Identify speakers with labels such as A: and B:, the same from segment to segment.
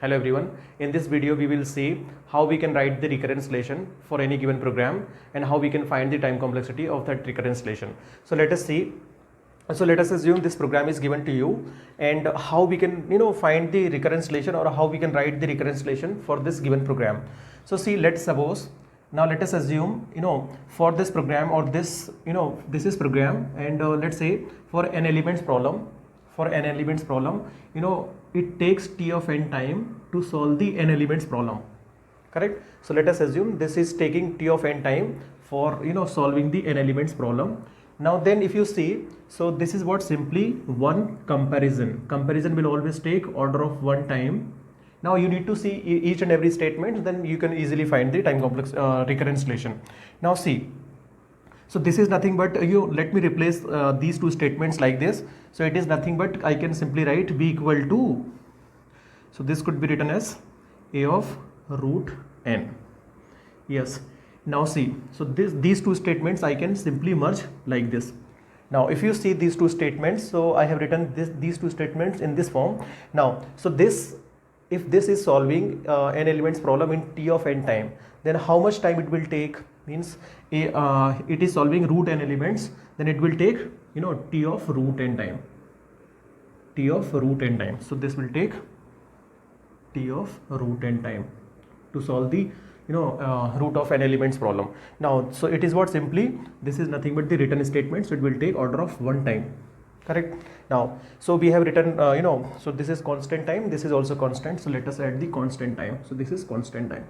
A: Hello everyone. In this video we will see how we can write the recurrence relation for any given program and how we can find the time complexity of that recurrence relation. So let us see. So let us assume this program is given to you and how we can find the recurrence relation or how we can write the recurrence relation for this given program. So see, let's suppose now let us assume for this program or this this is program and let's say for an elements problem it takes t of n time to solve the n elements problem, correct? So let us assume this is taking t of n time for solving the n elements problem. Now then if you see, so this is what simply one comparison will always take order of one time. Now you need to see each and every statement, then you can easily find the time complex recurrence relation. Now see, so this is nothing but let me replace these two statements like this. So it is nothing but I can simply write b equal to, so this could be written as a of root n. Yes. Now see, so these two statements I can simply merge like this. Now if you see these two statements, so I have written these two statements in this form. Now so this, if this is solving n elements problem in t of n time, then how much time it will take? Means it is solving root n elements, then it will take t of root n time. So this will take t of root n time to solve the root of n elements problem. Now so it is what simply this is nothing but the written statement, so it will take order of one time, correct? Now so we have written so this is constant time, this is also constant, so let us add the constant time. So this is constant time,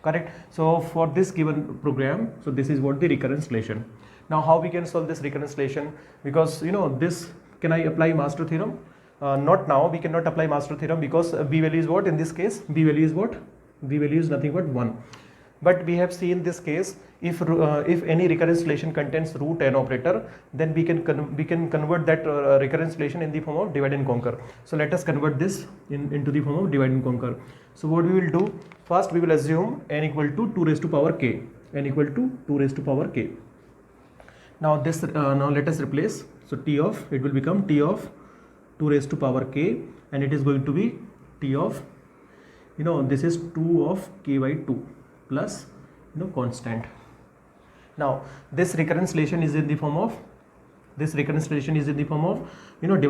A: correct? So for this given program, so this is what the recurrence relation. Now how we can solve this recurrence relation? Because this, can I apply master theorem? Not now, we cannot apply master theorem because b value is what in this case? B value is what? B value is nothing but 1. But we have seen this case, if any recurrence relation contains root n operator, then we can convert that recurrence relation in the form of divide and conquer. So let us convert this into the form of divide and conquer. So what we will do, first we will assume n equal to 2 raised to power k, n equal to 2 raised to power k. Now this now let us replace, so t of, it will become t of 2 raised to power k, and it is going to be t of this is 2 of k by 2 plus constant. Now this recurrence relation is in the form of divide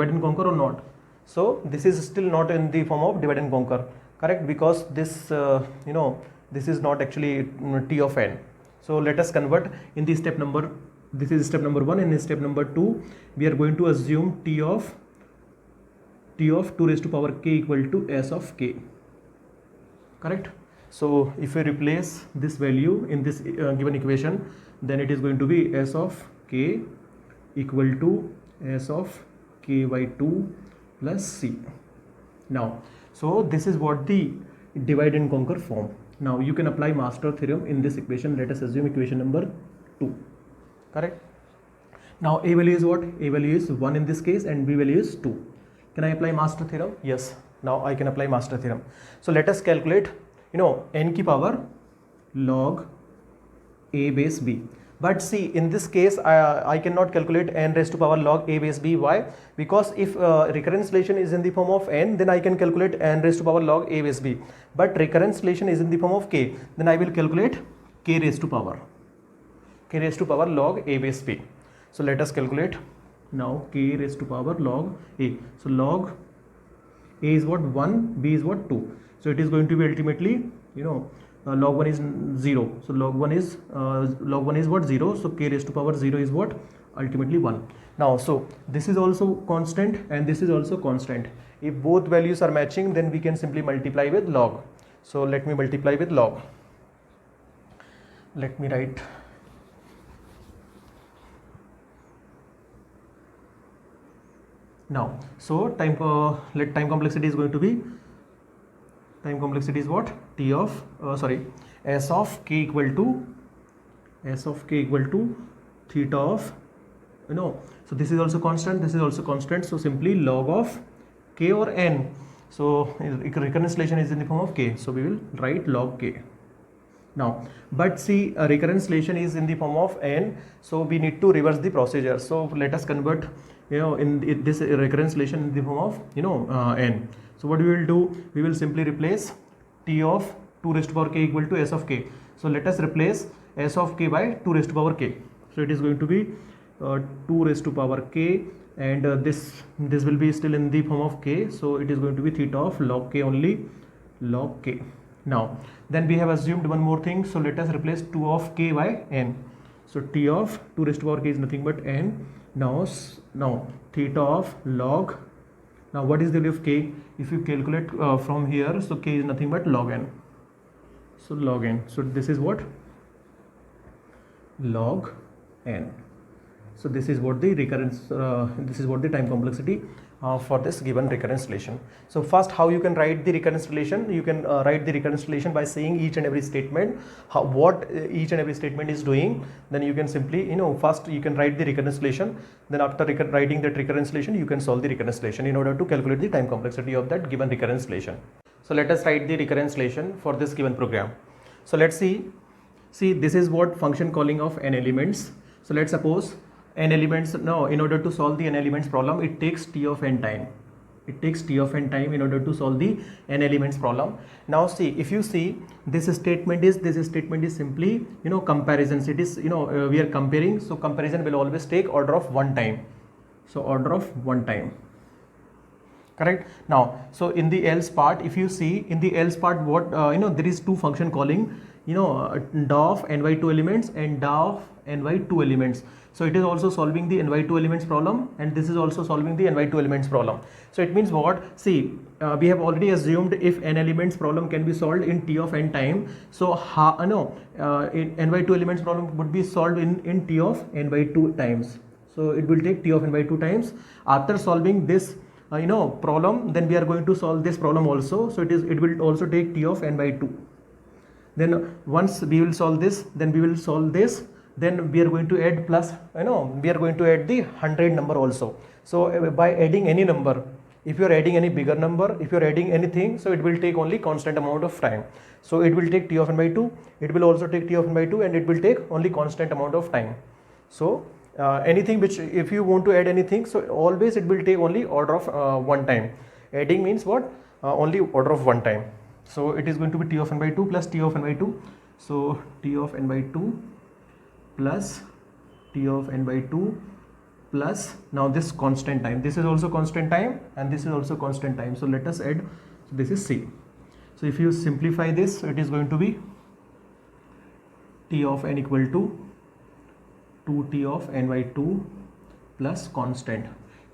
A: and conquer or not? So this is still not in the form of divide and conquer, correct? Because this this is not actually t of n. So let us convert in the step number, this is step number 1, and in step number 2 we are going to assume t of 2 raised to power k equal to s of k, correct? So if we replace this value in this given equation, then it is going to be s of k equal to s of k by 2 plus c. Now so this is what the divide and conquer form. Now you can apply master theorem in this equation. Let us assume equation number 2, correct? Now a value is what? A value is 1 in this case and b value is 2. Can I apply master theorem? Yes, now I can apply master theorem. So let us calculate n की power log a base b. But see, in this case I cannot calculate n raised to power log a base b. Why? Because if recurrence relation is in the form of n, then I can calculate n raised to power log a base b. But recurrence relation is in the form of k, then I will calculate k raised to power log a base b. So let us calculate now k raised to power log a. So log a is what? 1, b is what? 2. So it is going to be ultimately log 1 is 0. So log 1 is what? 0. So k raised to power 0 is what? Ultimately 1. Now so this is also constant and this is also constant. If both values are matching, then we can simply multiply with log. So let me multiply with log. Let me write. Now so time complexity is going to be, time complexity is what? T of s of k equal to theta of so this is also constant, this is also constant, so simply log of k or n. So recurrence relation is in the form of k, so we will write log k. Now but see, recurrence relation is in the form of n, so we need to reverse the procedure. So let us convert in this recurrence relation in the form of n. So what we will do, we will simply replace t of 2 raised to power k equal to s of k. So let us replace s of k by 2 raised to power k. So it is going to be 2 raised to power k, and this will be still in the form of k, so it is going to be theta of log k only, log k. Now then we have assumed one more thing, so let us replace 2 of k by n. So t of 2 raised to power k is nothing but n. Now theta of log, now what is the value of k? If you calculate from here, so k is nothing but log n. So log n, so this is what? Log n. So this is what the recurrence, this is what the time complexity for this given recurrence relation. So first, how you can write the recurrence relation? You can write the recurrence relation by saying each and every statement, what each and every statement is doing. Then you can simply, first you can write the recurrence relation. Then after writing that recurrence relation, you can solve the recurrence relation in order to calculate the time complexity of that given recurrence relation. So let us write the recurrence relation for this given program. So let's see this is what function calling of n elements. So let's suppose n elements, now in order to solve the n elements problem, it takes t of n time. It takes t of n time in order to solve the n elements problem. Now see, if you see, this statement is simply, comparisons. It is, we are comparing, so comparison will always take order of 1 time. So order of 1 time. Correct. Now, so in the else part, if you see in the else part, what there is two function calling, DA of n by 2 elements and DA of n by 2 elements. So it is also solving the n by 2 elements problem, and this is also solving the n by 2 elements problem. So it means what? See, we have already assumed if n elements problem can be solved in t of n time. So in n by 2 elements problem would be solved in t of n by 2 times. So it will take t of n by 2 times. After solving this problem, then we are going to solve this problem also. So it will also take t of n by 2. Then once we will solve this, then we will solve this, then we are going to add plus, we are going to add the 100 number also. So by adding any number, if you are adding any bigger number, if you are adding anything, so it will take only constant amount of time. So it will take t of n by 2, it will also take t of n by 2, and it will take only constant amount of time. So anything which, if you want to add anything, so always it will take only order of 1 time. Adding means what? Only order of 1 time. So it is going to be t of n by 2 plus t of n by 2. So t of n by 2 plus t of n by 2 plus, now this constant time, this is also constant time, and this is also constant time. So let us add, so this is c. So if you simplify this, it is going to be t of n equal to 2t of n by 2 plus constant.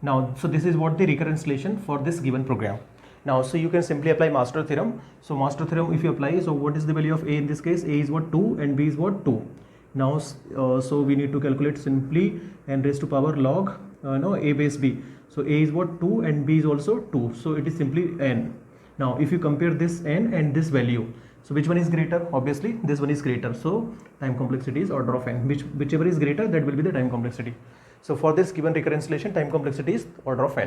A: Now, so this is what the recurrence relation for this given program. Now, so you can simply apply Master theorem. So Master theorem, if you apply, so what is the value of a in this case? A is what? 2, and b is what? 2. Now, so we need to calculate simply n raised to power log a base b. So a is what? 2, and b is also 2. So it is simply n. Now, if you compare this n and this value, so which one is greater? Obviously this one is greater. So time complexity is order of n. Whichever is greater, that will be the time complexity. So for this given recurrence relation, time complexity is order of n.